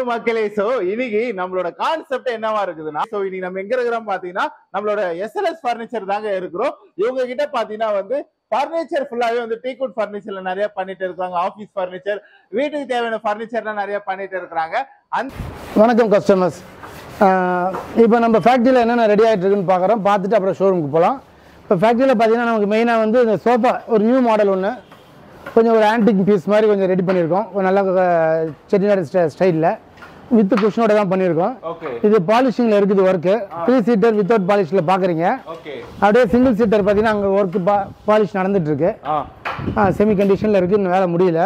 மக்களே, சோ இன்னைக்கு நம்மளோட கான்செப்ட் என்னவா இருக்குதுன்னா, சோ இன்னைக்கு நம்ம எங்க இருக்கிறோம் பாத்தீங்கன்னா நம்மளோட எஸ்எல்எஸ் பர்னிச்சர் தாங்க இருக்கிறோம். இவங்க கிட்ட பாத்தீங்கன்னா வந்து பர்னிச்சர் ஃபுல்லாவே வந்து டீக்வுட் பர்னிச்சர்ல நிறைய பண்ணிட்டு இருக்காங்க. ஆபீஸ் பர்னிச்சர், வீட்டுக்கு தேவையான பர்னிச்சர்லாம் நிறைய பண்ணிட்டு இருக்காங்க. வணக்கம் கஸ்டமர்ஸ். இப்போ நம்ம ஃபேக்ட்ரியில் என்னென்ன ரெடி ஆகிட்டு இருக்குன்னு பார்க்குறோம். பார்த்துட்டு அப்புறம் ஷோரூமுக்கு போகலாம். இப்போ ஃபேக்ட்ரியில் பார்த்தீங்கன்னா நமக்கு மெயினாக வந்து இந்த சோஃபா ஒரு நியூ மாடல் ஒன்று கொஞ்சம் ஒரு ஆன்டிக் பீஸ் மாதிரி கொஞ்சம் ரெடி பண்ணியிருக்கோம். ஒரு நல்ல செட்டிநாடு ஸ்டைலில் வித் குஷனோட தான் பண்ணியிருக்கோம். இது பாலிஷிங்கில் இருக்குது ஒர்க்கு. 3 சீட்டர் வித்தவுட் பாலிஷில் பார்க்குறீங்க. அப்படியே சிங்கிள் சீட்டர் பார்த்தீங்கன்னா அங்கே ஒர்க்கு பாலிஷ் நடந்துட்டு இருக்கு. செமி கண்டிஷனில் இருக்குது, இன்னும் வேலை முடியல.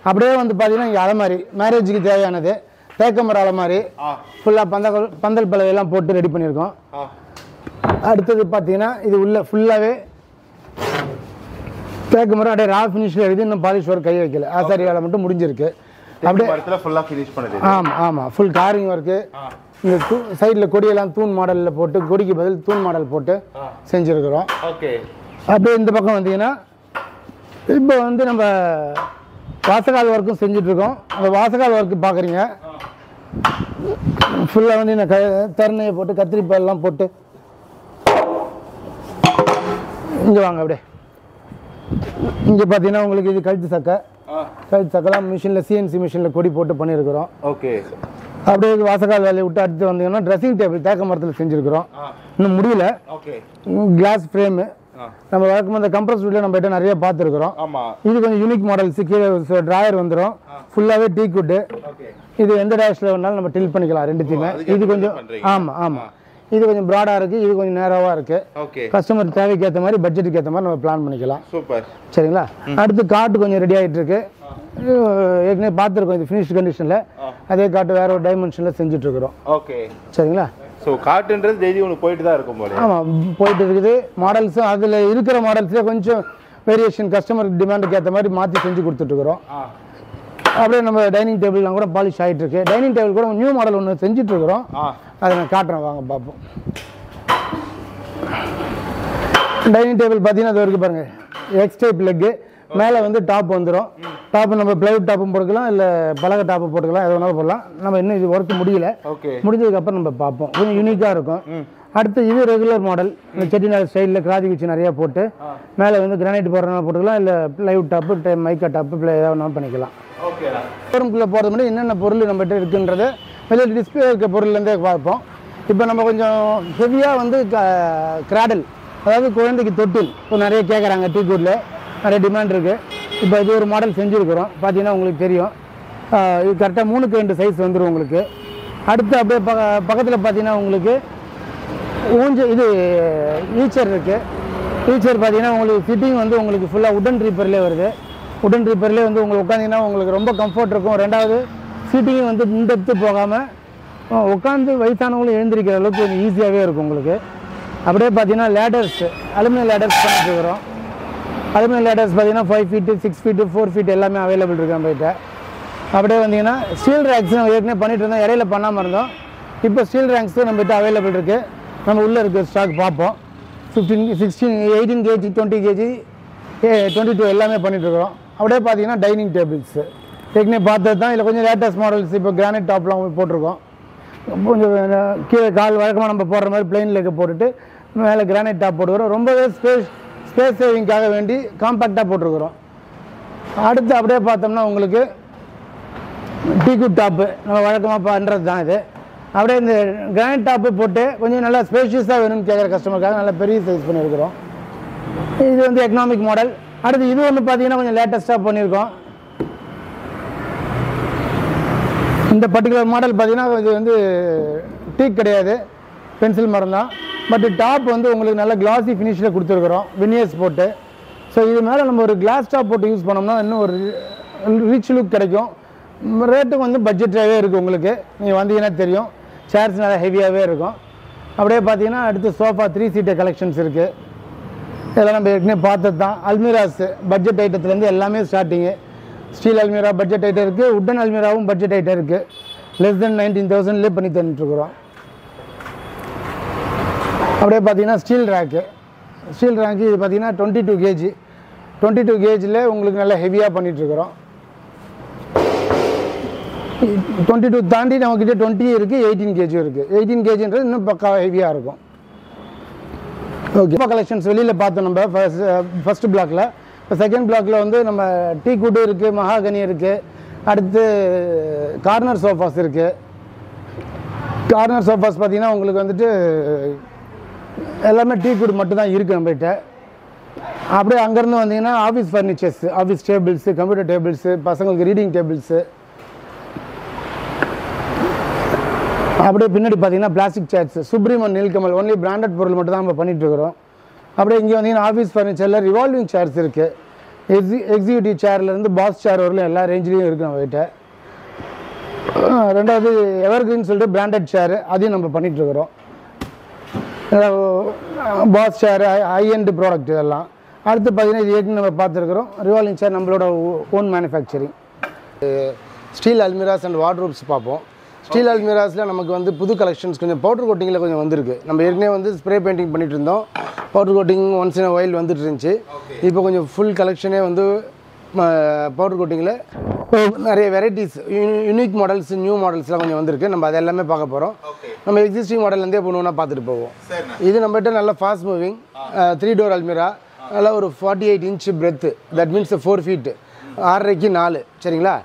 அப்படியே வந்து பார்த்தீங்கன்னா இங்கே அலமாரி மேரேஜுக்கு தேவையானது தேக்கமர அலமாரி ஃபுல்லாக பந்தல் பலவையெல்லாம் போட்டு ரெடி பண்ணியிருக்கோம். அடுத்தது பார்த்தீங்கன்னா இது உள்ள ஃபுல்லாகவே தேக்கமரம் அப்படியே ரா ஃபினிஷில் இருக்குது. இன்னும் பாலிஷ் ஒர்க் கை வைக்கல, ஆசாரி வேலை மட்டும் முடிஞ்சிருக்கு. அப்படியே ஆமாம் ஃபுல் காரிங் ஒர்க்கு. இந்த சைடில் கொடியெல்லாம் தூண் மாடலில் போட்டு, கொடிக்கு பதில் தூண் மாடல் போட்டு செஞ்சுருக்கிறோம். அப்படியே இந்த பக்கம் வந்தீங்கன்னா இப்போ வந்து நம்ம வாசகால் ஒர்க்கும் செஞ்சிட்ருக்கோம். அந்த வாசகால் ஒர்க்கு பார்க்குறீங்க. ஃபுல்லாக வந்து இந்த தருணையை போட்டு கத்திரிப்பாயெல்லாம் போட்டு இங்கே வாங்க. அப்படியே இங்கே பார்த்தீங்கன்னா உங்களுக்கு இது கழுத்து சக்கெல்லாம் மிஷினில் சிஎன்சி மிஷினில் கொடி போட்டு பண்ணியிருக்கிறோம். அப்படியே வாசகால் வேலையை விட்டு அடுத்து வந்தீங்கன்னா ட்ரெஸ்ஸிங் டேபிள் தேக்க மரத்தில் செஞ்சுருக்கிறோம். இன்னும் முடியல. கிளாஸ் ஃப்ரேமு நம்ம வழக்கமாக இந்த கம்ப்ரஸ் வீட்டில் நம்ம கிட்ட நிறைய பார்த்துருக்குறோம். இது கொஞ்சம் யூனிக் மாடல்ஸ். கீழே ட்ராயர் வந்துடும், ஃபுல்லாகவே டீக்வுட்டு. இது எந்த டேஷில் வேணாலும் நம்ம டில் பண்ணிக்கலாம் ரெண்டுத்தையுமே. இது கொஞ்சம் ஆமாம் இது கொஞ்சம் ப்ராடாக இருக்குது, இது கொஞ்சம் நேராவாக இருக்குது. கஸ்டமர் தேவைக்கு ஏற்ற மாதிரி பட்ஜெட்டுக்கு ஏற்ற மாதிரி நம்ம பிளான் பண்ணிக்கலாம். சரிங்களா? அடுத்து காட்டு கொஞ்சம் ரெடி ஆகிட்டு இருக்கு. ஏற்கனவே பார்த்துருக்கோம் இது ஃபினிஷ்டு கண்டிஷனில். அதே காட்டு வேற ஒரு டைமென்ஷனில் செஞ்சுட்டு இருக்கிறோம். சரிங்களா? காட்டுன்றது டெய்லி ஒன்று போயிட்டு தான் இருக்கும் போல. ஆமாம் போயிட்டு இருக்குது. மாடல்ஸும் அதில் இருக்கிற மாடல்ஸே கொஞ்சம் வேரியேஷன் கஸ்டமர் டிமாண்டுக்கு ஏற்ற மாதிரி மாற்றி செஞ்சு கொடுத்துட்ருக்குறோம். அப்படியே நம்ம டைனிங் டேபிள்லாம் கூட பாலிஷ் ஆகிட்டு இருக்கு. டைனிங் டேபிள் கூட நியூ மாடல் ஒன்று செஞ்சுட்டு இருக்கிறோம். அதை நான் காட்டுறேன், வாங்க பார்ப்போம். டைனிங் டேபிள் பார்த்தீங்கன்னா அது வரைக்கும் பாருங்கள், எக்ஸ் டைப் லெக்கு. மேலே வந்து டாப் வந்துடும். டாப்பு நம்ம பிளைவுட் டாப்பும் போட்டுக்கலாம், இல்லை பலகை டாப்பு போட்டுக்கலாம், எது வேணாலும் போடலாம். நம்ம இன்னும் இது ஒர்க் முடியல, முடிஞ்சதுக்கப்புறம் நம்ம பார்ப்போம். கொஞ்சம் யூனிக்காக இருக்கும். அடுத்து இது ரெகுலர் மாடல். இந்த செட்டிநாடு ஸ்டைலில் கிராதி வச்சு நிறையா போட்டு மேலே வந்து கிரானைட் போடுறதுனால போட்டுக்கலாம், இல்லை பிளைவுட் டாப்பு மைக்கா டாப்பு ஏதாவது ஒன்றும் பண்ணிக்கலாம். ஷோரூம்குள்ளே போகிறது முன்னாடி என்னென்ன பொருள் நம்மகிட்ட இருக்குன்றது வெளியே டிஸ்பிளே இருக்க பொருள்லேருந்தே பார்ப்போம். இப்போ நம்ம கொஞ்சம் ஹெவியாக வந்து கிராடல், அதாவது குழந்தைக்கு தொட்டில் இப்போ நிறைய கேட்குறாங்க. டீக்வுட்டில் நிறைய டிமாண்ட் இருக்குது. இப்போ இது ஒரு மாடல் செஞ்சுருக்கிறோம். பார்த்தீங்கன்னா உங்களுக்கு தெரியும், இது கரெக்டாக 3க்கு 2 சைஸ் வந்துடும் உங்களுக்கு. அடுத்து அப்படியே பக்கத்தில் பார்த்தீங்கன்னா உங்களுக்கு இது ஈச்சர் இருக்குது. ஈச்சர் பார்த்தீங்கன்னா உங்களுக்கு ஃபிட்டிங் வந்து உங்களுக்கு ஃபுல்லாக உடன் ட்ரீப்பர்லேயே வருது. உடன் ட்ரீப்பர்லேயே வந்து உங்களுக்கு உட்காந்திங்கன்னா உங்களுக்கு ரொம்ப கம்ஃபர்ட் இருக்கும். ரெண்டாவது சீட்டிங்கும் வந்து இன்டெப்த்து போகாமல் உட்காந்து வயசானவங்களும் எழுந்திருக்கிற அளவுக்கு கொஞ்சம் ஈஸியாகவே இருக்கும் உங்களுக்கு. அப்படியே பார்த்தீங்கன்னா லேடர்ஸ், அலுமினியம் லேடர்ஸ் பண்ணிட்டு இருக்கிறோம். அலுமினியம் லேடர்ஸ் பார்த்தீங்கன்னா 5 ஃபீட்டு 6 ஃபீட்டு 4 ஃபீட் எல்லாமே அவைலபிள் இருக்குது நம்மகிட்ட. அப்படியே வந்தீங்கன்னா ஸ்டீல் ரேக்ஸ் நம்ம ஏற்கனவே பண்ணிட்டு இருந்தோம், இடையில பண்ணாமல் இருந்தோம். இப்போ ஸ்டீல் ரேக்ஸும் நம்மகிட்ட அவைலபிள் இருக்குது. நம்ம உள்ளே இருக்க ஸ்டாக் பார்ப்போம். 15, 16, 18 கேஜி 20 கேஜி 22 எல்லாமே பண்ணிட்டுருக்குறோம். அப்படியே பார்த்தீங்கன்னா டைனிங் டேபிள்ஸு ஏற்கனவே பார்த்தது தான். இல்லை கொஞ்சம் லேட்டஸ்ட் மாடல்ஸ் இப்போ கிரானைட் டாப்லாம் போட்டிருக்கோம். கொஞ்சம் கீழே கால் வழக்கமாக நம்ம போடுற மாதிரி பிளெயின் லெக்கை போட்டுட்டு மேலே கிரானைட் டாப் போட்டுக்கிறோம். ரொம்பவே ஸ்பேஸ் சேவிங்காக வேண்டி காம்பேக்டாக போட்டிருக்கிறோம். அடுத்து அப்படியே பார்த்தோம்னா உங்களுக்கு டீக்வுட் டாப்பு நம்ம வழக்கமாக பண்ணுறது தான் இது. அப்படியே இந்த கிரானைட் டாப்பு போட்டு கொஞ்சம் நல்லா ஸ்பேஷியஸாக வேணும்னு கேட்குற கஸ்டமருக்காக நல்லா பெரிய சைஸ் பண்ணியிருக்கிறோம். இது வந்து எக்கனாமிக் மாடல். அடுத்து இது ஒன்று பார்த்தீங்கன்னா கொஞ்சம் லேட்டஸ்ட்டாக பண்ணியிருக்கோம். இந்த பர்டிகுலர் மாடல் பார்த்தீங்கன்னா இது வந்து டீக் கிடையாது, பென்சில் மரம் தான். பட் டாப் வந்து உங்களுக்கு நல்ல கிளாசி ஃபினிஷில் கொடுத்துருக்குறோம், வினியர்ஸ் போட்டு. ஸோ இது மேலே நம்ம ஒரு கிளாஸ் டாப் போட்டு யூஸ் பண்ணோம்னா இன்னும் ஒரு ரிச் லுக் கிடைக்கும். ரேட்டும் வந்து பட்ஜெட்டாகவே இருக்குது உங்களுக்கு. நீங்கள் வந்தீங்கன்னா தெரியும், சேர்ஸ் நல்லா ஹெவியாகவே இருக்கும். அப்படியே பார்த்தீங்கன்னா அடுத்து சோஃபா 3 சீட்டர் கலெக்ஷன்ஸ் இருக்குது. இதெல்லாம் நம்ம ஏற்கனவே பார்த்தது தான். அல்மீராஸ் பட்ஜெட் ஐட்டத்துலேருந்து எல்லாமே starting. Steel almirah budget item இருக்குது, உட்டன் அல்மீராவும் பட்ஜெட் ஐட்டம் இருக்குது. லெஸ் தென் 19,000லேயே பண்ணி தந்துட்டுருக்குறோம். அப்படியே பார்த்தீங்கன்னா ஸ்டீல் ரேக்கு இது பார்த்தீங்கன்னா 22 கேஜி 22 கேஜில் உங்களுக்கு நல்லா ஹெவியாக பண்ணிகிட்ருக்குறோம். 22 தாண்டி நம்மக்கிட்ட 20 இருக்குது, 18 கேஜி இருக்குது. 18 கேஜின்றது இன்னும் பக்கா ஹெவியாக இருக்கும். ஓகே, கலெக்ஷன்ஸ் வெளியில் பார்த்தோம் நம்ம ஃபர்ஸ்ட் பிளாக்ல. இப்போ செகண்ட் பிளாக்ல வந்து நம்ம டீ குட் இருக்குது, மகாகனி இருக்குது, அடுத்து கார்னர் சோஃபாஸ் இருக்குது. கார்னர் சோஃபாஸ் பார்த்தீங்கன்னா உங்களுக்கு வந்துட்டு எல்லாமே டீ குட் மட்டும் தான் இருக்குது நம்மகிட்ட. அப்படியே அங்கேருந்து வந்தீங்கன்னா office furnitures, office tables, computer tables, பசங்களுக்கு ரீடிங் டேபிள்ஸு. அப்படியே பின்னாடி பார்த்தீங்கன்னா பிளாஸ்டிக் சேர்ஸ், சுப்ரீமன் நீல்கமல், ஒன்லி பிராண்டட் பொருள் மட்டும் தான் நம்ம பண்ணிட்டு இருக்கிறோம். அப்படியே இங்கே வந்தீங்கன்னா ஆஃபீஸ் ஃபர்னிச்சரில் ரிவால்விங் சேர்ஸ் இருக்குது. எக்ஸிக்யூட்டிவ் சேர்லேருந்து பாஸ் சேர் வரலும் எல்லா ரேஞ்சிலையும் இருக்குது நம்ம கிட்ட. ரெண்டாவது எவர்கிரீன் சொல்லிட்டு பிராண்டட் சேர், அதையும் நம்ம பண்ணிட்டு இருக்கிறோம். பாஸ் சேர் ஹை எண்ட் ப்ராடக்ட் இதெல்லாம். அடுத்து பார்த்தீங்கன்னா இது ஏற்கனவே நம்ம பார்த்துருக்குறோம் ரிவால்விங் சேர், நம்மளோட ஓன் மேனுஃபேக்சரிங். ஸ்டீல் அல்மிராஸ் அண்ட் வார்ட்ரோப்ஸ் பார்ப்போம். ஸ்டீல் அல்மிராஸில் நமக்கு வந்து புது கலெக்ஷன்ஸ் கொஞ்சம் பவுடர் கோட்டிங்கில் கொஞ்சம் வந்திருக்கு. நம்ம ஏற்கனவே வந்து ஸ்ப்ரே பெயிண்டிங் பண்ணிட்டு இருந்தோம். Powder coating once in while வந்துட்டு இருந்துச்சு. இப்போ கொஞ்சம் ஃபுல் கலெக்ஷனே வந்து பவுடர் கோட்டிங்கில் நிறைய வெரைட்டிஸ், யூனிக் மாடல்ஸ், நியூ மாடல்ஸ்லாம் கொஞ்சம் வந்திருக்கு. நம்ம அது எல்லாமே பார்க்க போகிறோம். நம்ம எக்ஸிஸ்டிங் மாடல்லேருந்தே ஒன்று பார்த்துட்டு போவோம். இது நம்மகிட்ட நல்ல ஃபாஸ்ட் மூவிங் 3 டோர் அல்மிரா, நல்லா ஒரு 48 inch breadth, that means 4 feet, 6.5க்கு 4. சரிங்களா?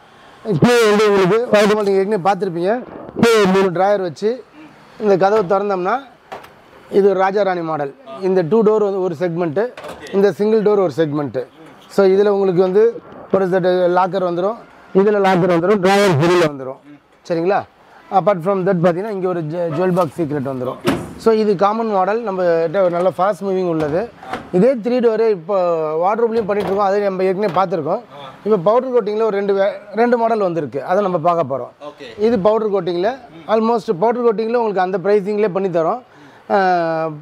இப்போ வந்து உங்களுக்கு நீங்கள் ஏற்கனவே பார்த்துருப்பீங்க. 3 ட்ராயர் வச்சு இந்த கதவை திறந்தோம்னா இது ராஜாராணி மாடல். இந்த 2 டோர் வந்து ஒரு செக்மெண்ட்டு, இந்த சிங்கிள் டோர் ஒரு செக்மெண்ட்டு. ஸோ இதில் உங்களுக்கு வந்து ஒரு செட் லாக்கர் வந்துடும், இதில் லாக்கர் வந்துடும், ட்ராயர் ஃப்ரீயில் வந்துடும். சரிங்களா? அப்பார்ட் ஃப்ரம் தட் பார்த்தீங்கன்னா இங்கே ஒரு ஜுவல் பாக்ஸ் சீக்ரெட் வந்துடும். ஸோ இது காமன் மாடல், நம்ம ஒரு நல்ல ஃபாஸ்ட் மூவிங் உள்ளது. இதே 3 டோரு இப்போ வார்ட்ரோப்லேயும் பண்ணிகிட்ருக்கோம், அதை நம்ம ஏற்கனவே பார்த்துருக்கோம். இப்போ பவுடர் கோட்டிங்கில் ஒரு ரெண்டு மாடல் வந்திருக்கு, அதை நம்ம பார்க்க போகிறோம். இது பவுடர் கோட்டிங்கில் ஆல்மோஸ்ட் பவுடர் கோட்டிங்கில் உங்களுக்கு அந்த ப்ரைஸிங்லேயே பண்ணித்தரோம்.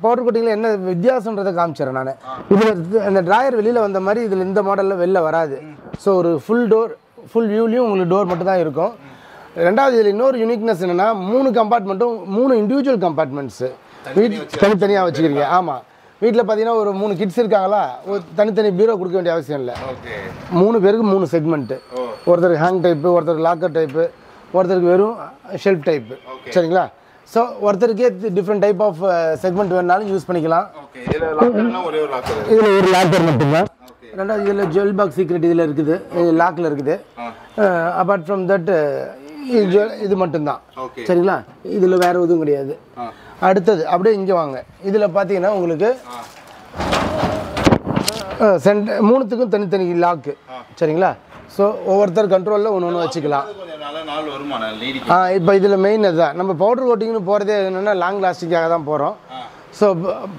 பவுடர் கோட்டிங்கில் என்ன வித்தியாசன்றதை காமிச்சிடறேன் நான். இதில் அந்த ட்ராயர் வெளியில் வந்த மாதிரி இதில் இந்த மாடலில் வெளில வராது. ஸோ ஒரு ஃபுல் டோர், ஃபுல் வியூலையும் உங்களுக்கு டோர் மட்டும் தான் இருக்கும். ரெண்டாவது இதில் இன்னொரு யூனிக்னஸ் என்னென்னா 3 கம்பார்ட்மெண்ட்டும் 3 இண்டிவிஜுவல் கம்பார்ட்மெண்ட்ஸு தனித்தனியாக வச்சுக்கிறீங்க. ஆமாம், வீட்டில் பார்த்தீங்கன்னா ஒரு 3 கிட்ஸ் இருக்காங்களா, ஒரு தனித்தனி பீரோ கொடுக்க வேண்டிய அவசியம் இல்லை. 3 பேருக்கு 3 செக்மெண்ட்டு, ஒருத்தருக்கு ஹேங் டைப்பு, ஒருத்தருக்கு லாக்கர் டைப்பு, ஒருத்தருக்கு வெறும் ஷெல்ஃப் டைப்பு. சரிங்களா? ஸோ ஒருத்தருக்கே டிஃப்ரெண்ட் டைப் ஆஃப் செக்மெண்ட் வேணுனாலும் யூஸ் பண்ணிக்கலாம். இதில் ஒரு லாக்கர் மட்டும்தான். ரெண்டாவது இதில் ஜுவல் பாக்ஸ் சீக்ரெட் இதில் இருக்குது, லாக்கில் இருக்குது. அப்பார்ட் ஃப்ரம் தட் இது மட்டும்தான். சரிங்களா? இதில் வேறு எதுவும் கிடையாது. அடுத்தது அப்படியே இங்கே வாங்க. இதில் பார்த்தீங்கன்னா உங்களுக்கு 3த்துக்கும் தனித்தனி லாக்கு. சரிங்களா? ஸோ ஒவ்வொருத்தர் கண்ட்ரோலில் ஒன்று வச்சுக்கலாம். இப்போ இதில் மெயின் அதுதான். நம்ம பவுடர் கோட்டிங்னு போகிறதே என்னென்னா லாங் லாஸ்டிங்காக தான் போகிறோம். ஸோ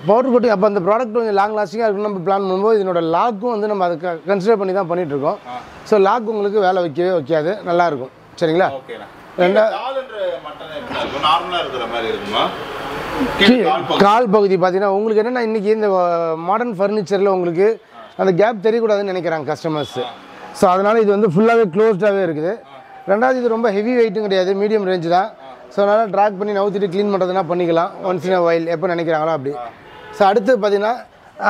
பவுடர் கோட்டிங் அப்போ அந்த ப்ராடக்ட் கொஞ்சம் லாங் லாஸ்டிங்காக இருக்குன்னு நம்ம பிளான் பண்ணும்போது இதனோட லாக்கும் வந்து நம்ம அதை கன்சிடர் பண்ணி தான் பண்ணிகிட்ருக்கோம். ஸோ லாக் உங்களுக்கு வேலை வைக்காது, நல்லாயிருக்கும். சரிங்களா? கால் பகுதி பார்த்தீங்கன்னா உங்களுக்கு என்னென்னா இன்றைக்கி இந்த மாடர்ன் ஃபர்னிச்சரில் உங்களுக்கு அந்த கேப் தெரியக்கூடாதுன்னு நினைக்கிறாங்க கஸ்டமர்ஸு. ஸோ அதனால் இது வந்து ஃபுல்லாகவே க்ளோஸ்டாகவே இருக்குது. ரெண்டாவது இது ரொம்ப ஹெவி வெயிட்டும் கிடையாது, மீடியம் ரேஞ்சு தான். ஸோ அதனால் ட்ராக் பண்ணி நவுத்திட்டு க்ளீன் பண்ணுறதுனா பண்ணிக்கலாம் ஒன்ஸ் இன் வைல், எப்போ நினைக்கிறாங்களோ அப்படி. ஸோ அடுத்து பார்த்தீங்கன்னா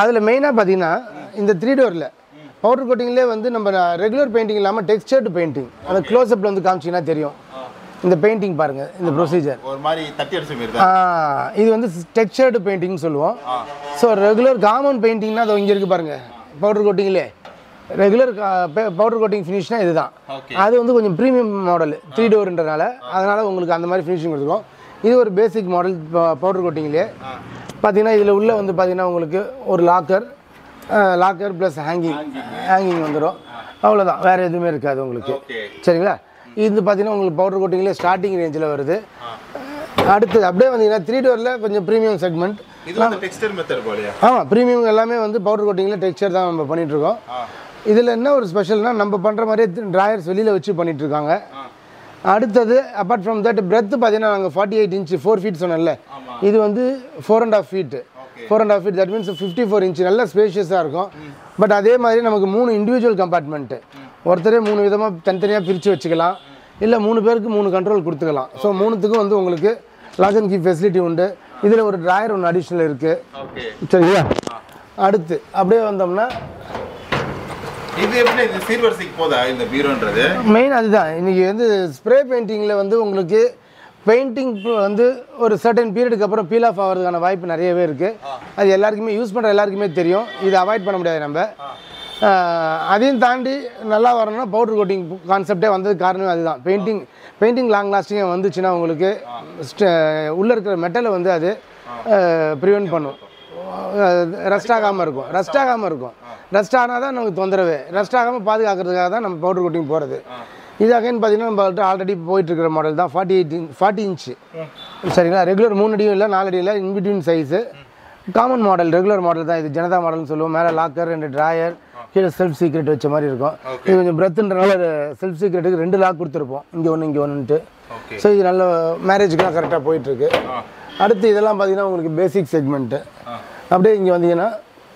அதில் மெயினாக பார்த்தீங்கன்னா இந்த 3 டோரில் பவுடர் கோட்டிங்லேயே வந்து நம்ம ரெகுலர் பெயிண்டிங் இல்லாமல் டெக்ஸ்சர்டு பெயிண்டிங், அந்த க்ளோஸ்அப்பில் வந்து காமிச்சிங்கன்னா தெரியும். இந்த பெயிண்டிங் பாருங்கள், இந்த ப்ரொசீஜர் இது வந்து டெக்ஸ்சர்டு பெயிண்டிங்னு சொல்லுவோம். ஸோ ரெகுலர் காமன் பெயிண்டிங்னா அது இங்கே இருக்குது பாருங்கள். பவுடர் கோட்டிங்லே ரெகுலர் பவுடர் கோட்டிங் ஃபினிஷ்னா இதுதான். அது வந்து கொஞ்சம் ப்ரீமியம் மாடல் 3 டோர்ன்றனால அதனால் உங்களுக்கு அந்த மாதிரி ஃபினிஷிங் கொடுத்துருக்கோம். இது ஒரு பேசிக் மாடல் பவுடர் கோட்டிங்லேயே பார்த்தீங்கன்னா இதில் உள்ள வந்து பார்த்தீங்கன்னா உங்களுக்கு ஒரு லாக்கர் ப்ளஸ் ஹேங்கிங் வந்துடும். அவ்வளோதான், வேறு எதுவுமே இருக்காது உங்களுக்கு. சரிங்களா? இது பார்த்தீங்கன்னா உங்களுக்கு பவுடர் கோட்டிங்லேயே ஸ்டார்டிங் ரேஞ்சில் வருது. அடுத்தது அப்படியே வந்தீங்கன்னா 3 டோரில் கொஞ்சம் ப்ரீமியம் செக்மெண்ட். ஆமாம், ப்ரீமியம் எல்லாமே வந்து பவுடர் கோட்டிங்கில் டெக்ஸ்சர் தான் நம்ம பண்ணிகிட்ருக்கோம். இதில் என்ன ஒரு ஸ்பெஷல்னால் நம்ம பண்ணுற மாதிரியே ட்ராயர்ஸ் வெளியில் வச்சு பண்ணிகிட்ருக்காங்க. அடுத்தது அப்பார்ட் ஃப்ரம் தட் பிரெத்து பார்த்தீங்கன்னா நாங்கள் 48 இன்ச்சு 4 ஃபீட் சொன்னோம்ல, இது வந்து 4.5 feet. 4.5 feet that means 54 inch, நல்ல ஸ்பேஷியஸாக இருக்கும். பட் அதே மாதிரி நமக்கு 3 இண்டிவிஜுவல் கம்பார்ட்மெண்ட்டு, ஒருத்தரே 3 விதமாக தனித்தனியாக பிரித்து வச்சுக்கலாம், இல்லை 3 பேருக்கு 3 கண்ட்ரோல் கொடுத்துக்கலாம். ஸோ 3த்துக்கும் வந்து உங்களுக்கு லாக் அண்ட் கீ ஃபெசிலிட்டி உண்டு. இதில் ஒரு ட்ராயர் ஒன்று அடிஷ்னல் இருக்குது. சரிங்களா? அடுத்து அப்படியே வந்தோம்னா இது எப்படி இது சீர்வரிசைக்கு போதா இந்த பீரோன்றது? மெயின் அதுதான். இன்னைக்கு வந்து ஸ்ப்ரே பெயிண்டிங்கில் வந்து உங்களுக்கு பெயிண்டிங் வந்து ஒரு சர்டன் பீரியடுக்கு அப்புறம் பீல் ஆஃப் ஆகிறதுக்கான வாய்ப்பு நிறையவே இருக்குது. அது எல்லாருக்குமே யூஸ் பண்ணுற எல்லாருக்குமே தெரியும். இதை அவாய்ட் பண்ண முடியாது நம்ம. அதையும் தாண்டி நல்லா வரணும்னா பவுடர் கோட்டிங் கான்செப்டே வந்ததுக்கு காரணம் அதுதான். பெயிண்டிங் லாங் லாஸ்டிங்காக வந்துச்சுன்னா உங்களுக்கு உள்ளே இருக்கிற மெட்டலை வந்து அது ப்ரிவென்ட் பண்ணும். ரஸ்ட் ஆகாமல் இருக்கும். ரஸ்ட் ஆனால் தான் நமக்கு தொந்தரவு. ரஸ்ட் ஆகாமல் பாதுகாக்கிறதுக்காக தான் நம்ம பவுடர் கோட்டிங் போகிறது. இது அகைன் பார்த்தீங்கன்னா நம்மள்ட்ட ஆல்ரெடி போயிட்டுருக்கிற மாடல் தான். 40 இன்ச்சு சரிங்களா. ரெகுலர் 3 அடியும் இல்லை 4 அடியும் இல்லை, in between size. Common model, regular model தான் இது. ஜனதா மாடல்னு சொல்லுவோம். மேலே லாக்கர், 2 ட்ராயர், கீழே செல்ஃப் சீக்ரெட் வச்ச மாதிரி இருக்கும். இது கொஞ்சம் பிரெத்துன்றனால செல்ஃப் சீக்ரெட்டுக்கு 2 லாக் கொடுத்துருப்போம், இங்கே ஒன்றுன்ட்டு. ஸோ இது நல்ல மேரேஜுக்குலாம் கரெக்டாக போயிட்டுருக்கு. அடுத்து இதெல்லாம் பார்த்தீங்கன்னா உங்களுக்கு பேசிக் செக்மெண்ட்டு. அப்படியே இங்கே வந்தீங்கன்னா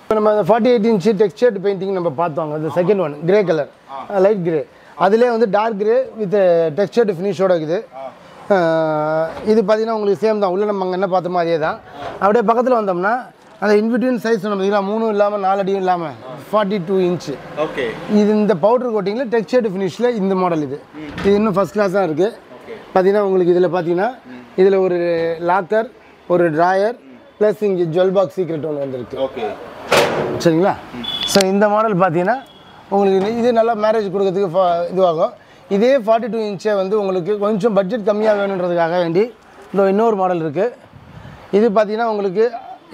இப்போ நம்ம அந்த 48 இன்ச்சு டெக்ஸ்சர்ட் பெயிண்டிங் நம்ம பார்த்தோங்க. இந்த second one grey colour, light grey, அதிலே வந்து டார்க் கிரே வித் டெக்ஸ்சர்ட் ஃபினிஷோட இருக்குது. இது பார்த்தீங்கன்னா உங்களுக்கு சேம் தான். உள்ளே நம்ம அங்கே என்ன பார்த்தோமோ அதே தான். அப்படியே பக்கத்தில் வந்தோம்னா அந்த இன்பிட்வீன் சைஸ் நம்ம பார்த்தீங்கன்னா 3 இல்லாமல் 4 அடியும் இல்லாமல் 42 இன்ச்சு. ஓகே. இது இந்த பவுடர் கோட்டிங்கில் டெக்ஸ்சர்ட் ஃபினிஷில் இந்த மாடல். இது இன்னும் ஃபஸ்ட் கிளாஸ் தான் இருக்குது. பார்த்தீங்கன்னா உங்களுக்கு இதில் பார்த்தீங்கன்னா இதில் ஒரு லாக்கர், ஒரு ட்ராயர், ப்ளஸ் இங்கே ஜுவல் பாக்ஸ் சீக்ரெட் ஒன்று வந்துருக்கு. ஓகே சரிங்களா. ஸோ இந்த மாடல் பார்த்தீங்கன்னா உங்களுக்கு இது நல்லா மேரேஜ் கொடுக்கறதுக்கு இதுவாகும். இதே 42 இன்ச்சே வந்து உங்களுக்கு கொஞ்சம் பட்ஜெட் கம்மியாக வேணுன்றதுக்காக வேண்டி இன்னொரு மாடல் இருக்குது. இது பார்த்தீங்கன்னா உங்களுக்கு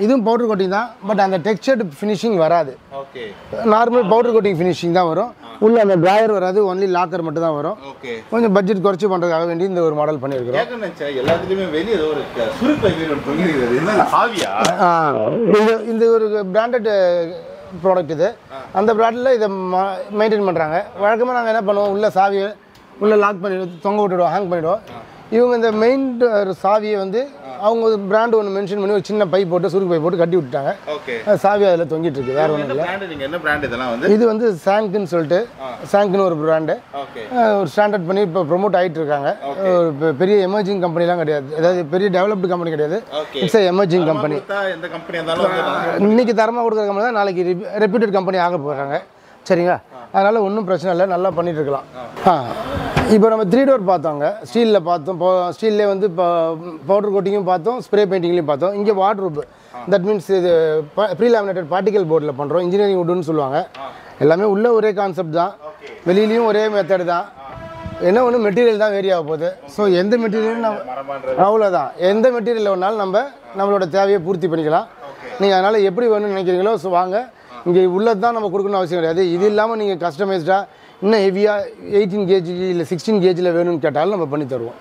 இதுவும் பவுடர் கோட்டிங் தான். பட் அந்த டெக்ஸ்சர்ட் ஃபினிஷிங் வராது. Okay. Normal powder coating finishing தான் வரும். உள்ள அந்த ட்ராயர் வராது, ஒன்லி லாக்கர் மட்டும் தான் வரும். ஓகே. கொஞ்சம் பட்ஜெட் குறைச்சி பண்ணுறதுக்காக வேண்டி இந்த ஒரு மாடல் பண்ணியிருக்கிறோம். எல்லாத்துலேயுமே வெளியே ஏதோ ஒரு சுருப்பை தொங்கிருக்கிறது. என்ன ஆவியா? இந்த ஒரு பிராண்டட் ப்ராடக்ட் இது. அந்த ப்ராடக்டில் இதை மெயின்டைன் பண்ணுறாங்க. வழக்கமாக நாங்கள் என்ன பண்ணுவோம், உள்ள சாவியை உள்ளே லாக் பண்ணிவிடுவோம், தொங்க விட்டுடுவோம், ஹேங் பண்ணிவிடுவோம். இவங்க இந்த மெயின் சாவியை வந்து அவங்க ஒரு பிராண்ட் ஒன்று மென்ஷன் பண்ணி ஒரு சின்ன பை போட்டு சுருக்கு பை போட்டு கட்டி விட்டுட்டாங்க. சாவி அதில் தொங்கிட்டு இருக்கு. வேற ஒன்றும் இல்லை. இது வந்து சாங்க்னு சொல்லிட்டு, சாங்க்னு ஒரு பிராண்டு. ஒரு ஸ்டாண்டர்ட் பண்ணி இப்போ ப்ரொமோட் ஆகிட்டு இருக்காங்க. ஒரு பெரிய எமர்ஜிங் கம்பெனிலாம் கிடையாது, அதாவது பெரிய டெவலப்டு கம்பெனி கிடையாது. It's a emerging company. இன்னைக்கு தரமாக கொடுக்குற கம்பெனி தான் நாளைக்கு ரெப்யூட்டட் கம்பெனி ஆக போகிறாங்க. சரிங்களா. அதனால் ஒன்றும் பிரச்சனை இல்லை, நல்லா பண்ணிட்டு இருக்கலாம். இப்போ நம்ம 3 டோர் பார்த்தோங்க. ஸ்டீலில் பார்த்தோம். ஸ்டீல்லே வந்து இப்போ பவுடர் கோட்டிங்கும் பார்த்தோம், ஸ்ப்ரே பெயிண்டிங்லையும் பார்த்தோம். இங்கே வார்ட்ரூப், தட் மீன்ஸ் இது ப்ரீ லேமினேட்டட் பார்ட்டிகல் போர்டில் பண்ணுறோம். இன்ஜினியரிங் வுட்னு சொல்லுவாங்க. எல்லாமே உள்ளே ஒரே கான்செப்ட் தான், வெளியிலையும் ஒரே மெத்தட் தான். என்ன ஒன்று மெட்டீரியல் தான் வேரி ஆக போகுது. ஸோ எந்த மெட்டீரியலும் நம்ம அவ்வளோதான். எந்த மெட்டீரியல் வேணாலும் நம்மளோட தேவையை பூர்த்தி பண்ணிக்கலாம். நீங்கள் அதனால் எப்படி வேணும்னு நினைக்கிறீங்களோ ஸோ வாங்க. இங்கே உள்ளது தான் நம்ம கொடுக்கணும்னு அவசியம் கிடையாது. இது இல்லாமல் நீங்கள் கஸ்டமைஸ்டாக இன்னும் ஹெவியாக 18 கேஜி இல்லை 16 கேஜியில் வேணும்னு கேட்டாலும் நம்ம பண்ணி தருவோம்.